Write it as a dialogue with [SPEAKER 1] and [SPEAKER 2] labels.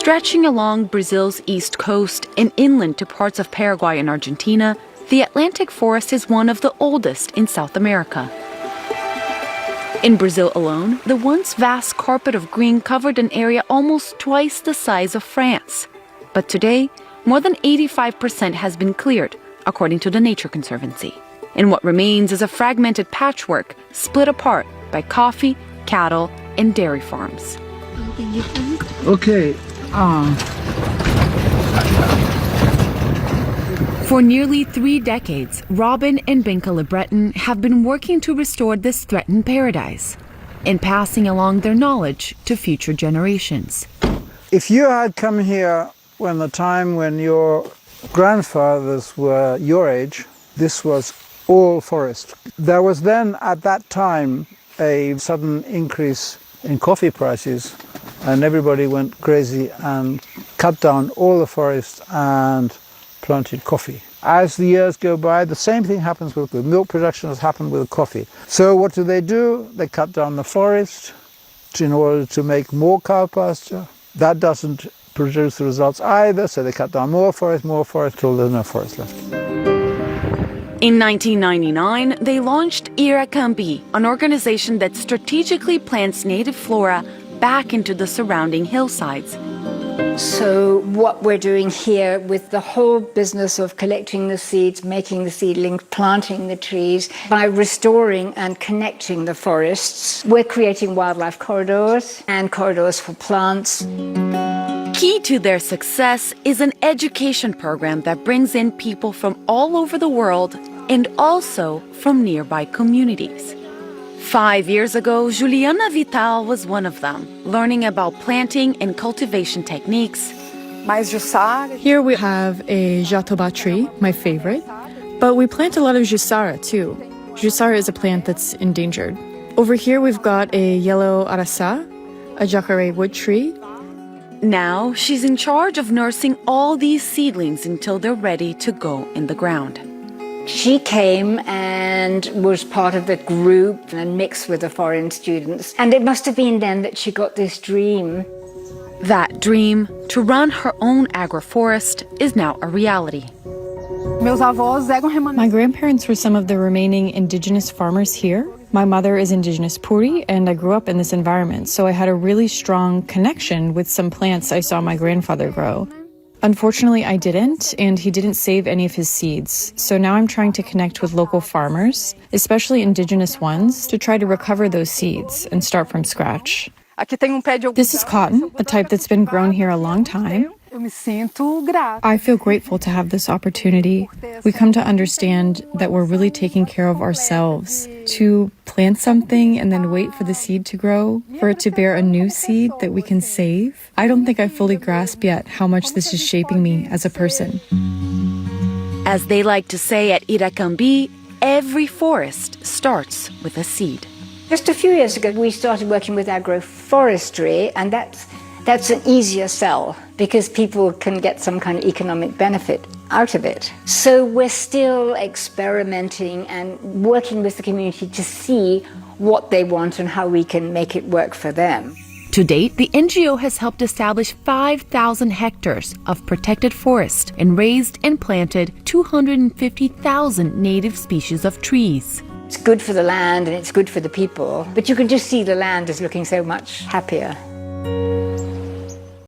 [SPEAKER 1] Stretching along Brazil's east coast and inland to parts of Paraguay and Argentina, the Atlantic forest is one of the oldest in South America. In Brazil alone, the once vast carpet of green covered an area almost twice the size of France. But today, more than 85% has been cleared, according to the Nature Conservancy. And what remains is a fragmented patchwork split apart by coffee, cattle, and dairy farms.
[SPEAKER 2] Okay.
[SPEAKER 1] For nearly 3 decades, Robin and Binka Le Breton have been working to restore this threatened paradise and passing along their knowledge to future generations.
[SPEAKER 2] If you had come here when the time when your grandfathers were your age, this was all forest. There was then at that time a sudden increase in coffee prices, and everybody went crazy and cut down all the forest and planted coffee. As the years go by, the same thing happens with milk production as happened with coffee. So what do? They cut down the forest in order to make more cow pasture. That doesn't produce the results either, so they cut down more forest till there's no forest left.
[SPEAKER 1] In 1999, they launched Iracambi, an organization that strategically plants native flora back into the surrounding hillsides.
[SPEAKER 3] So what we're doing here with the whole business of collecting the seeds, making the seedlings, planting the trees, by restoring and connecting the forests, we're creating wildlife corridors and corridors for plants.
[SPEAKER 1] Key to their success is an education program that brings in people from all over the world and also from nearby communities. 5 years ago, Juliana Vital was one of them, learning about planting and cultivation techniques.
[SPEAKER 4] Here we have a jatoba tree, my favorite, but we plant a lot of jussara too. Jussara is a plant that's endangered. Over here we've got a yellow araçá, a jacare wood tree.
[SPEAKER 1] Now she's in charge of nursing all these seedlings until they're ready to go in the ground.
[SPEAKER 3] She came and was part of the group and mixed with the foreign students. And it must have been then that she got this dream.
[SPEAKER 1] That dream, to run her own agroforest, is now a reality.
[SPEAKER 4] My grandparents were some of the remaining indigenous farmers here. My mother is indigenous Puri, and I grew up in this environment, so I had a really strong connection with some plants I saw my grandfather grow. Unfortunately, I didn't, and he didn't save any of his seeds. So now I'm trying to connect with local farmers, especially indigenous ones, to try to recover those seeds and start from scratch. This is cotton, a type that's been grown here a long time. I feel grateful to have this opportunity. We come to understand that we're really taking care of ourselves. To plant something and then wait for the seed to grow, for it to bear a new seed that we can save. I don't think I fully grasp yet how much this is shaping me as a person.
[SPEAKER 1] As they like to say at Iracambi, every forest starts with a seed.
[SPEAKER 3] Just a few years ago, we started working with agroforestry, and that's an easier sell because people can get some kind of economic benefit out of it. So we're still experimenting and working with the community to see what they want and how we can make it work for them.
[SPEAKER 1] To date, the NGO has helped establish 5,000 hectares of protected forest and raised and planted 250,000 native species of trees.
[SPEAKER 3] It's good for the land and it's good for the people, but you can just see the land is looking so much happier.